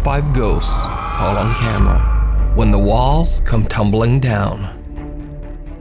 5 ghosts caught on camera when the walls come tumbling down.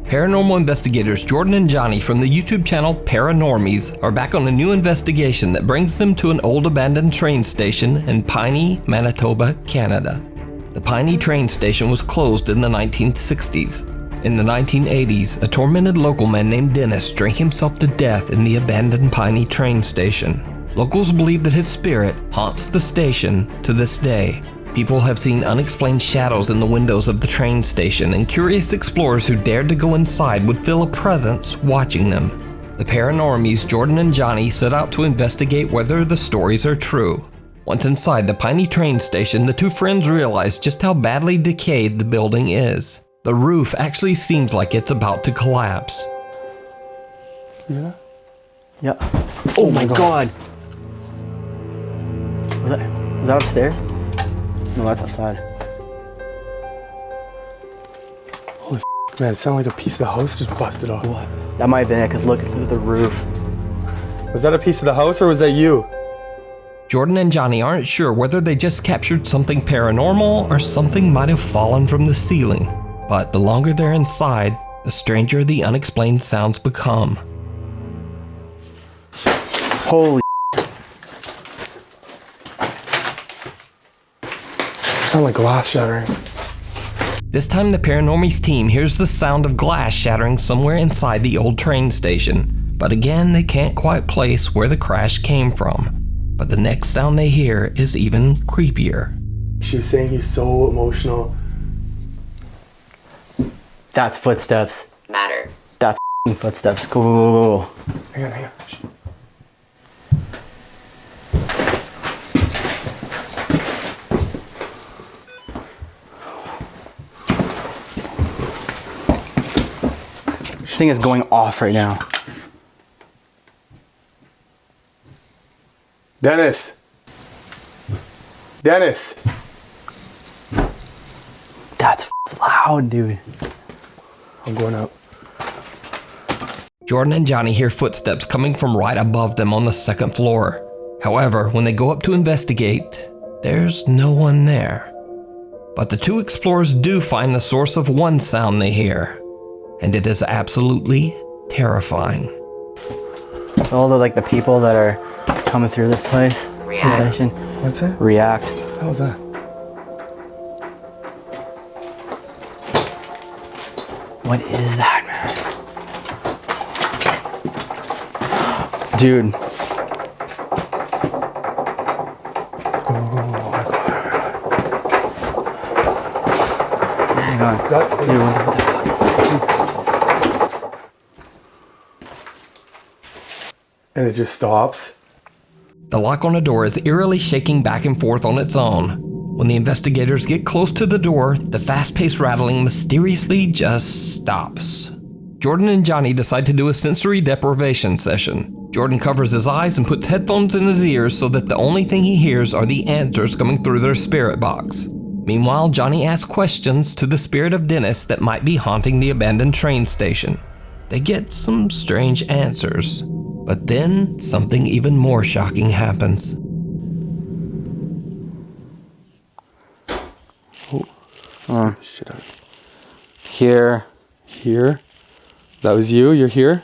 Paranormal investigators Jordan and Johnny from the YouTube channel Paranormies are back on a new investigation that brings them to an old abandoned train station in Piney, Manitoba, Canada. The Piney train station was closed in the 1960s. In the 1980s, a tormented local man named Dennis drank himself to death in the abandoned Piney train station. Locals believe that his spirit haunts the station to this day. People have seen unexplained shadows in the windows of the train station, and curious explorers who dared to go inside would feel a presence watching them. The Paranormies Jordan and Johnny set out to investigate whether the stories are true. Once inside the Piney train station, the two friends realize just how badly decayed the building is. The roof actually seems like it's about to collapse. Yeah? Yeah. Oh my god! Was that upstairs? No, that's outside. Holy f***, man, it sounded like a piece of the house just busted off. What? That might have been it, because look at the roof. Was that a piece of the house or was that you? Jordan and Johnny aren't sure whether they just captured something paranormal or something might have fallen from the ceiling. But the longer they're inside, the stranger the unexplained sounds become. Holy Sound like glass shattering. This time the Paranormies team hears the sound of glass shattering somewhere inside the old train station. But again, they can't quite place where the crash came from. But the next sound they hear is even creepier. She was saying he's so emotional. That's footsteps. Matter. That's footsteps. Go. Hang on. This thing is going off right now. Dennis! That's loud, dude. I'm going out. Jordan and Johnny hear footsteps coming from right above them on the second floor. However, when they go up to investigate, there's no one there. But the two explorers do find the source of one sound they hear, and it is absolutely terrifying. All the people that are coming through this place. React. What's that? React. How's that? What is that, man? Dude. Hang on. Is that, Dude, what the fuck is that? and it just stops. The lock on the door is eerily shaking back and forth on its own. When the investigators get close to the door, the fast-paced rattling mysteriously just stops. Jordan and Johnny decide to do a sensory deprivation session. Jordan covers his eyes and puts headphones in his ears so that the only thing he hears are the answers coming through their spirit box. Meanwhile, Johnny asks questions to the spirit of Dennis that might be haunting the abandoned train station. They get some strange answers, but then something even more shocking happens. Shit out. Here. Here? That was you? You're here?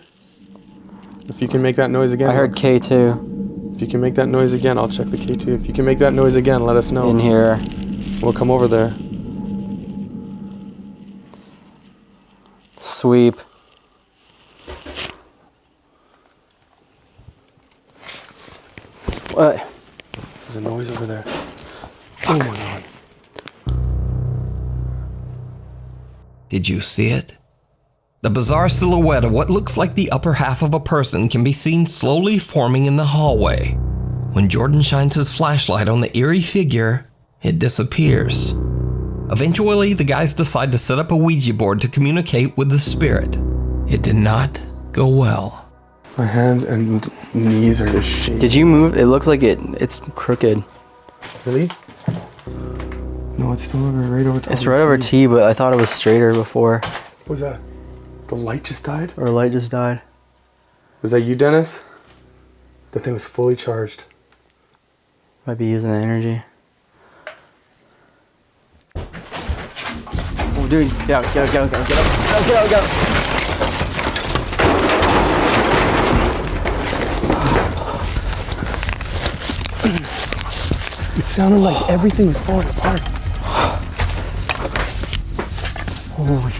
If you can make that noise again. I heard K2. If you can make that noise again, I'll check the K2. If you can make that noise again, let us know. In here. We'll come over there. Sweep. What? There's a noise over there. Oh my god. Did you see it? The bizarre silhouette of what looks like the upper half of a person can be seen slowly forming in the hallway. When Jordan shines his flashlight on the eerie figure, it disappears. Eventually, the guys decide to set up a Ouija board to communicate with the spirit. It did not go well. My hands and knees are just shaking. Did you move? It looks like it's crooked. Really? No, it's still right over top. It's right over T, but I thought it was straighter before. What was that? The light just died? Or light just died. Was that you, Dennis? The thing was fully charged. Might be using the energy. Oh, dude, get out, get out, get out, get out, get out, get out, get out. It sounded like everything was falling apart. Holy.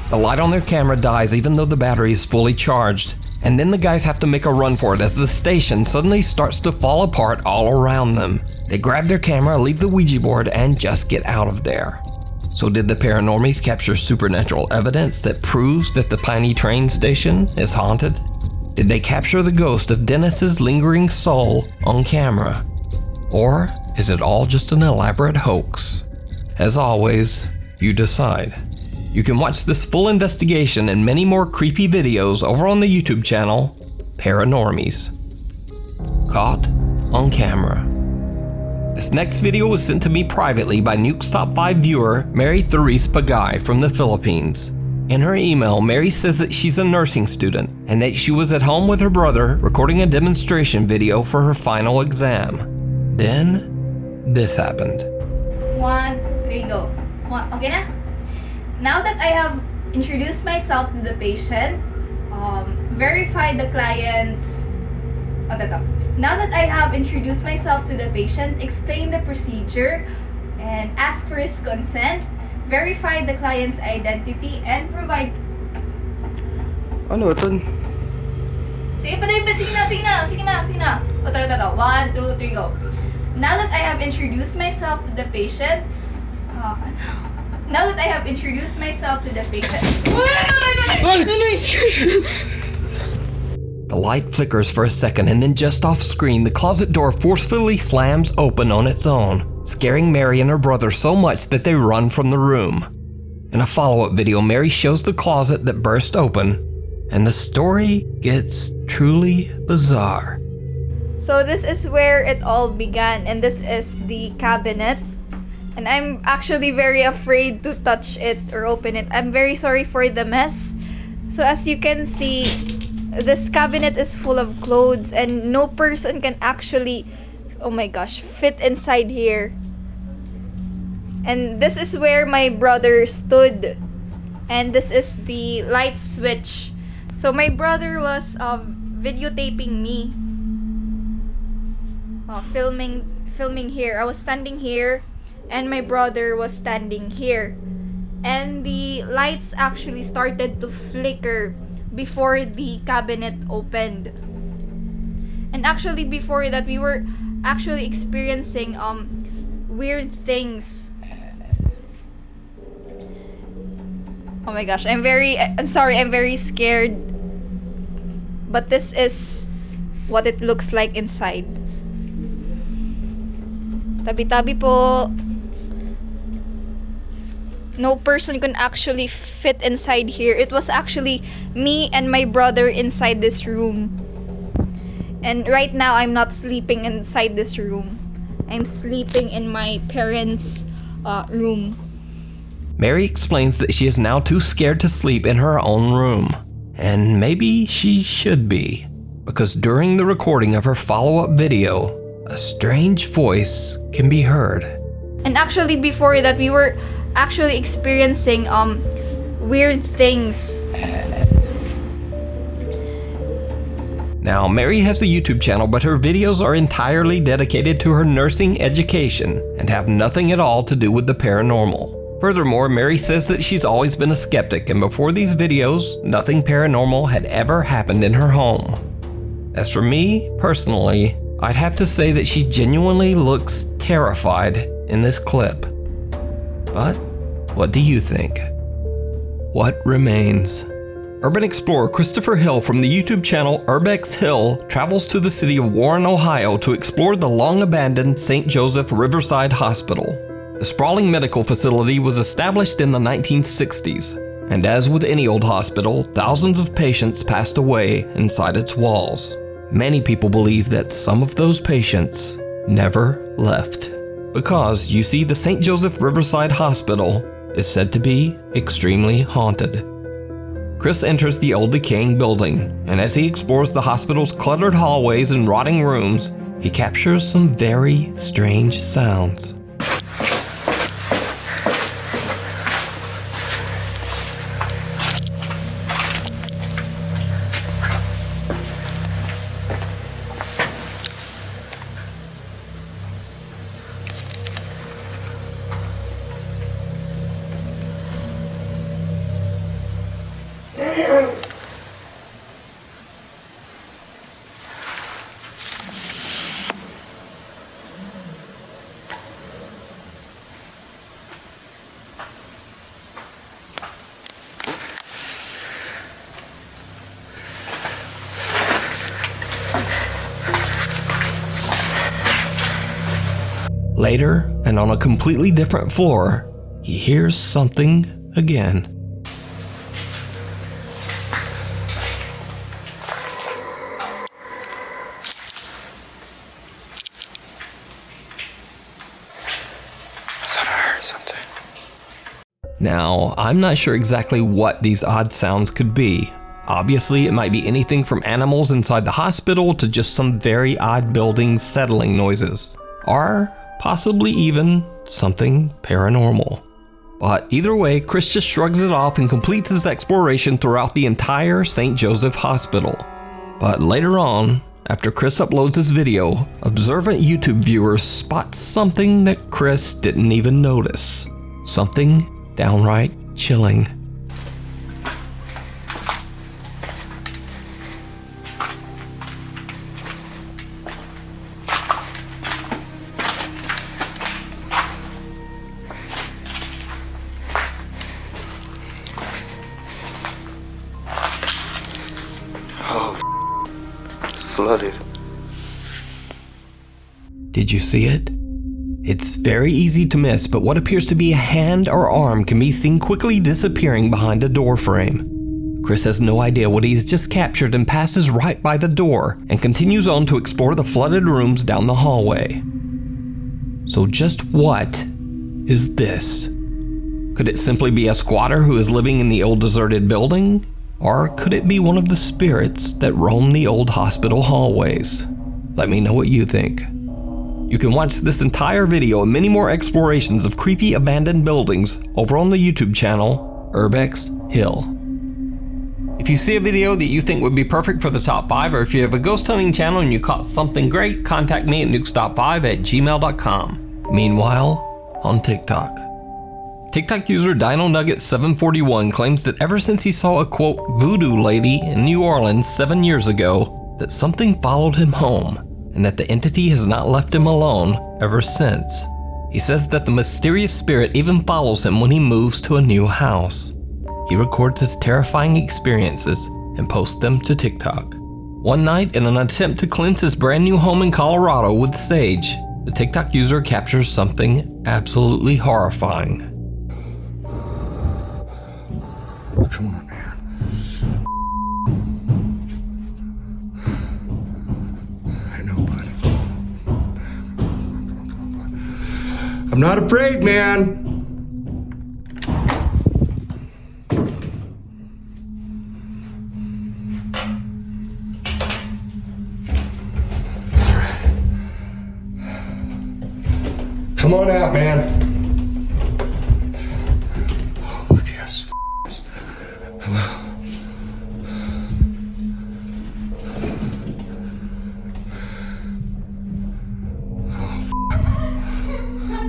The light on their camera dies even though the battery is fully charged, and then the guys have to make a run for it as the station suddenly starts to fall apart all around them. They grab their camera, leave the Ouija board, and just get out of there. So did the paranormies capture supernatural evidence that proves that the Piney train station is haunted? Did they capture the ghost of Dennis's lingering soul on camera? Or is it all just an elaborate hoax? As always, you decide. You can watch this full investigation and many more creepy videos over on the YouTube channel, Paranormies. Caught on camera. This next video was sent to me privately by Nuke's Top 5 viewer, Mary Therese Pagay from the Philippines. In her email, Mary says that she's a nursing student and that she was at home with her brother recording a demonstration video for her final exam. Then, this happened. 1, 3, go. Okay na? Now that I have introduced myself to the patient, verified the client's... Now that I have introduced myself to the patient, explained the procedure, and asked for his consent, verified the client's identity, and provide... Ano ito? Sige na. O, tara. 1, 2, 3, go. Now that I have introduced myself to the patient, The light flickers for a second and then just off screen, the closet door forcefully slams open on its own, scaring Mary and her brother so much that they run from the room. In a follow-up video, Mary shows the closet that burst open, and the story gets truly bizarre. So this is where it all began, and this is the cabinet. And I'm actually very afraid to touch it or open it. I'm very sorry for the mess. So as you can see, this cabinet is full of clothes and no person can actually, oh my gosh, fit inside here. And this is where my brother stood. And this is the light switch. So my brother was videotaping me. Filming here. I was standing here and my brother was standing here. And the lights actually started to flicker before the cabinet opened. And actually before that, we were actually experiencing weird things. Oh my gosh, I'm very scared. But this is what it looks like inside. Tabi-tabi po. No person can actually fit inside here. It was actually me and my brother inside this room. And right now, I'm not sleeping inside this room. I'm sleeping in my parents' room. Mary explains that she is now too scared to sleep in her own room. And maybe she should be, because during the recording of her follow-up video, a strange voice can be heard. And actually before that, we were actually experiencing weird things. Now, Mary has a YouTube channel, but her videos are entirely dedicated to her nursing education and have nothing at all to do with the paranormal. Furthermore, Mary says that she's always been a skeptic, and before these videos, nothing paranormal had ever happened in her home. As for me, personally, I'd have to say that she genuinely looks terrified in this clip. But what do you think? What remains? Urban explorer Christopher Hill from the YouTube channel Urbex Hill travels to the city of Warren, Ohio to explore the long-abandoned St. Joseph Riverside Hospital. The sprawling medical facility was established in the 1960s, and as with any old hospital, thousands of patients passed away inside its walls. Many people believe that some of those patients never left. Because, you see, the St. Joseph Riverside Hospital is said to be extremely haunted. Chris enters the old decaying building, and as he explores the hospital's cluttered hallways and rotting rooms, he captures some very strange sounds. Later, and on a completely different floor, he hears something again. Now, I'm not sure exactly what these odd sounds could be. Obviously, it might be anything from animals inside the hospital to just some very odd buildings settling noises. Or possibly even something paranormal. But either way, Chris just shrugs it off and completes his exploration throughout the entire St. Joseph Hospital. But later on, after Chris uploads his video, observant YouTube viewers spot something that Chris didn't even notice. Something downright chilling. It's flooded. Did you see it? It's very easy to miss, but what appears to be a hand or arm can be seen quickly disappearing behind a door frame. Chris has no idea what he's just captured and passes right by the door and continues on to explore the flooded rooms down the hallway. So just what is this? Could it simply be a squatter who is living in the old deserted building? Or could it be one of the spirits that roam the old hospital hallways? Let me know what you think. You can watch this entire video and many more explorations of creepy abandoned buildings over on the YouTube channel, Urbex Hill. If you see a video that you think would be perfect for the top 5, or if you have a ghost hunting channel and you caught something great, contact me at nukestop5@gmail.com. Meanwhile, on TikTok. TikTok user DinoNugget741 claims that ever since he saw a quote Voodoo Lady in New Orleans 7 years ago, that something followed him home, and that the entity has not left him alone ever since. He says that the mysterious spirit even follows him when he moves to a new house. He records his terrifying experiences and posts them to TikTok. One night, in an attempt to cleanse his brand new home in Colorado with sage, the TikTok user captures something absolutely horrifying. Come on, man. I know, bud. I'm not afraid, man. Come on out, man. Oh, yes. Hello.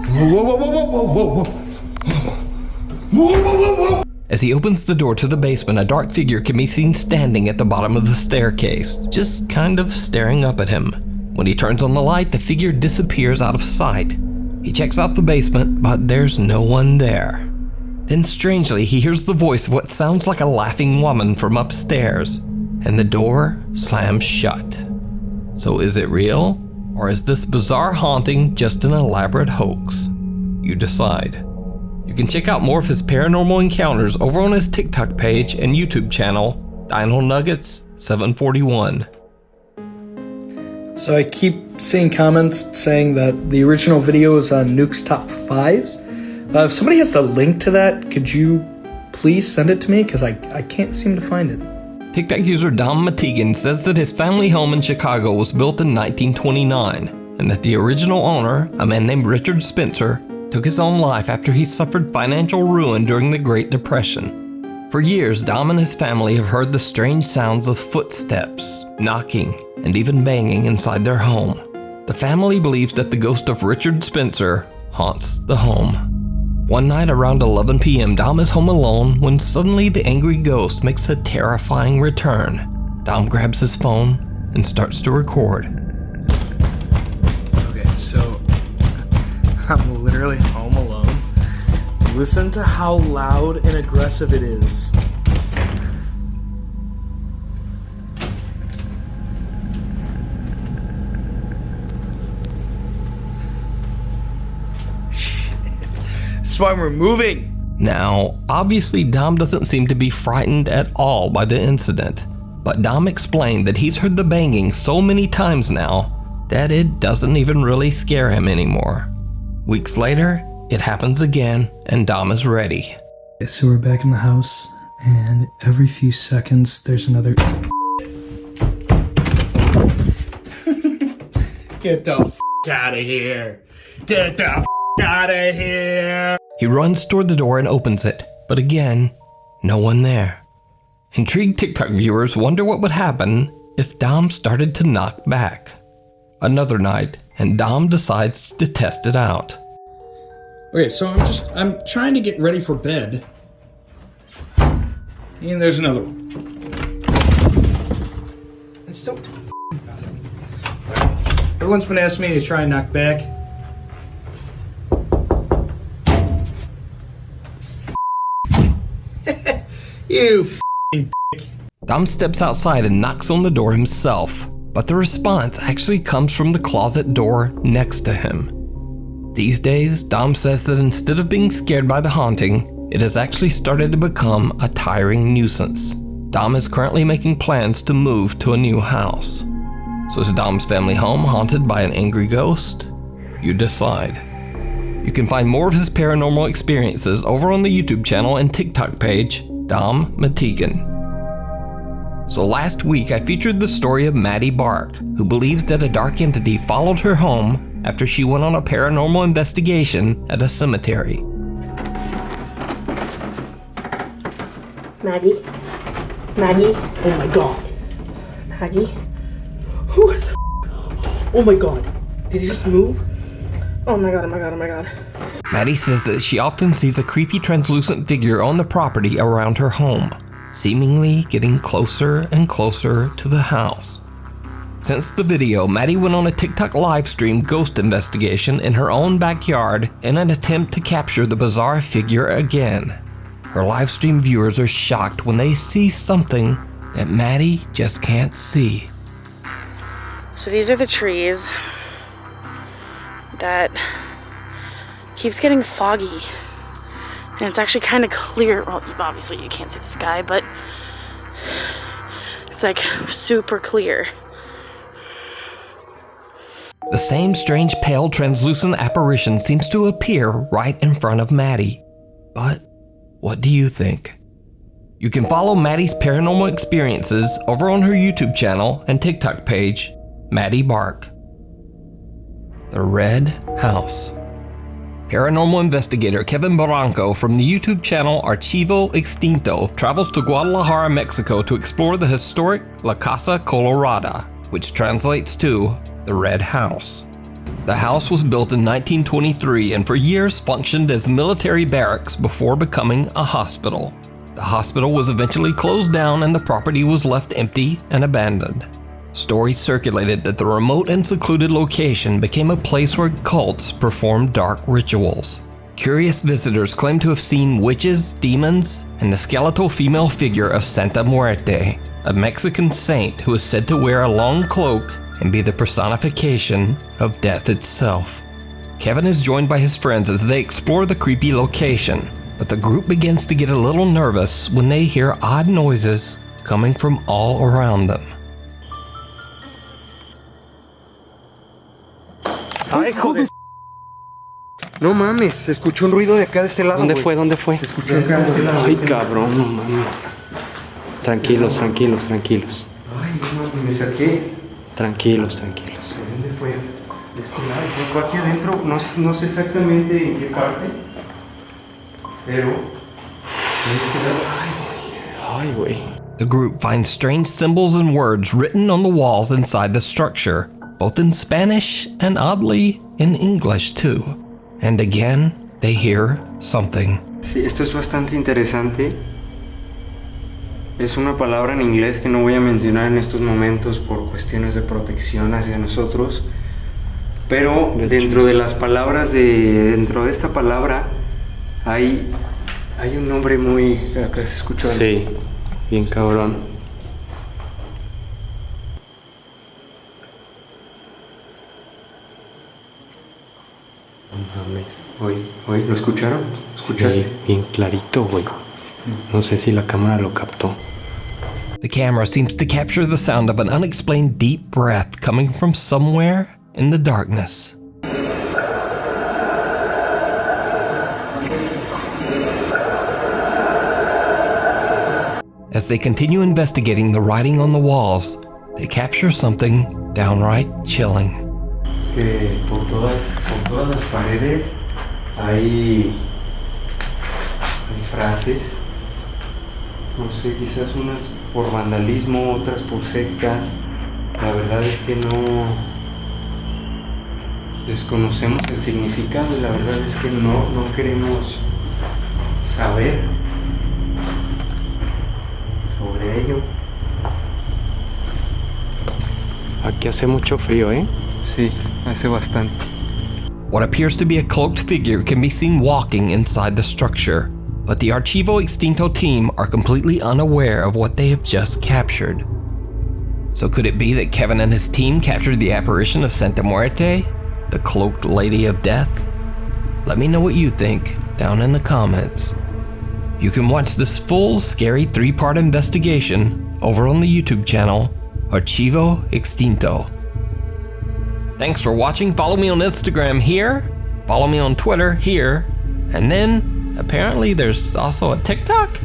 Whoa, whoa, whoa, whoa, whoa, whoa, whoa. Whoa, whoa, whoa, whoa. As he opens the door to the basement, a dark figure can be seen standing at the bottom of the staircase, just kind of staring up at him. When he turns on the light, the figure disappears out of sight. He checks out the basement, but there's no one there. Then strangely, he hears the voice of what sounds like a laughing woman from upstairs, and the door slams shut. So is it real? Or is this bizarre haunting just an elaborate hoax? You decide. You can check out more of his paranormal encounters over on his TikTok page and YouTube channel, DinoNuggets741. So I keep seeing comments saying that the original video is on Nuke's top 5s. If somebody has the link to that, could you please send it to me? Because I can't seem to find it. TikTok user Dom Matigan says that his family home in Chicago was built in 1929, and that the original owner, a man named Richard Spencer, took his own life after he suffered financial ruin during the Great Depression. For years, Dom and his family have heard the strange sounds of footsteps, knocking, and even banging inside their home. The family believes that the ghost of Richard Spencer haunts the home. One night around 11 p.m., Dom is home alone when suddenly the angry ghost makes a terrifying return. Dom grabs his phone and starts to record. Okay, so I'm literally home alone. Listen to how loud and aggressive it is. That's why we're moving. Now, obviously Dom doesn't seem to be frightened at all by the incident, but Dom explained that he's heard the banging so many times now that it doesn't even really scare him anymore. Weeks later, it happens again and Dom is ready. So we're back in the house, and every few seconds there's another... Get the f*** out of here. Get the f*** out of here. He runs toward the door and opens it, but again, no one there. Intrigued TikTok viewers wonder what would happen if Dom started to knock back. Another night, and Dom decides to test it out. Okay, so I'm trying to get ready for bed. And there's another one. It's so nothing. Everyone's been asking me to try and knock back. You f***ing dick. Dom steps outside and knocks on the door himself, but the response actually comes from the closet door next to him. These days, Dom says that instead of being scared by the haunting, it has actually started to become a tiring nuisance. Dom is currently making plans to move to a new house. So is Dom's family home haunted by an angry ghost? You decide. You can find more of his paranormal experiences over on the YouTube channel and TikTok page, Dom Matigan. So last week I featured the story of Maddie Bark, who believes that a dark entity followed her home after she went on a paranormal investigation at a cemetery. Maggie? Maggie? Oh my god. Maggie? What the Oh my god. Did he just move? Oh my god, oh my god, oh my god. Maddie says that she often sees a creepy translucent figure on the property around her home, seemingly getting closer and closer to the house. Since the video, Maddie went on a TikTok live stream ghost investigation in her own backyard in an attempt to capture the bizarre figure again. Her live stream viewers are shocked when they see something that Maddie just can't see. So these are the trees that keeps getting foggy. And it's actually kind of clear. Well, obviously you can't see the sky, but it's like super clear. The same strange pale translucent apparition seems to appear right in front of Maddie. But what do you think? You can follow Maddie's paranormal experiences over on her YouTube channel and TikTok page, Maddie Bark. The Red House. Paranormal investigator Kevin Barranco from the YouTube channel Archivo Extinto travels to Guadalajara, Mexico to explore the historic La Casa Colorada, which translates to the Red House. The house was built in 1923 and for years functioned as military barracks before becoming a hospital. The hospital was eventually closed down and the property was left empty and abandoned. Stories circulated that the remote and secluded location became a place where cults performed dark rituals. Curious visitors claim to have seen witches, demons, and the skeletal female figure of Santa Muerte, a Mexican saint who is said to wear a long cloak and be the personification of death itself. Kevin is joined by his friends as they explore the creepy location, but the group begins to get a little nervous when they hear odd noises coming from all around them. Ay, joder. No mames, se escuchó un ruido de acá de este lado. ¿Dónde güey. fue? ¿Dónde fue? Se escuchó acá de este lado. Ay, cabrón, no mames. Tranquilos, tranquilos, tranquilos. Ay, no mames, me saqué. Tranquilos, tranquilos. ¿Dónde fue? De este lado. Fue aquí adentro, no sé exactamente en qué parte, pero de este lado. Ay, güey. The group finds strange symbols and words written on the walls inside the structure, both in Spanish and oddly in English too. And again, they hear something. Sí, esto es bastante interesante. Es una palabra en inglés que no voy a mencionar en estos momentos por cuestiones de protección hacia nosotros. Pero dentro de las palabras dentro de esta palabra hay un nombre muy... Acá se escuchó. Sí, bien cabrón. mames. Oye, ¿lo escucharon? ¿Escuchaste? Sí, bien clarito, güey. No sé si la cámara lo captó. The camera seems to capture the sound of an unexplained deep breath coming from somewhere in the darkness. As they continue investigating the writing on the walls, they capture something downright chilling. Es que por todas las paredes hay frases. No sé, quizás unas por vandalismo, otras por sectas. La verdad es que no desconocemos el significado y la verdad es que no queremos saber sobre ello. Aquí hace mucho frío, ¿eh? Sí, hace bastante. What appears to be a cloaked figure can be seen walking inside the structure, but the Archivo Extinto team are completely unaware of what they have just captured. So could it be that Kevin and his team captured the apparition of Santa Muerte, the cloaked lady of death? Let me know what you think down in the comments. You can watch this full, scary 3-part investigation over on the YouTube channel Archivo Extinto. Thanks for watching. Follow me on Instagram here, follow me on Twitter here, and then apparently there's also a TikTok?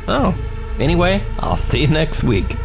Oh, anyway, I'll see you next week.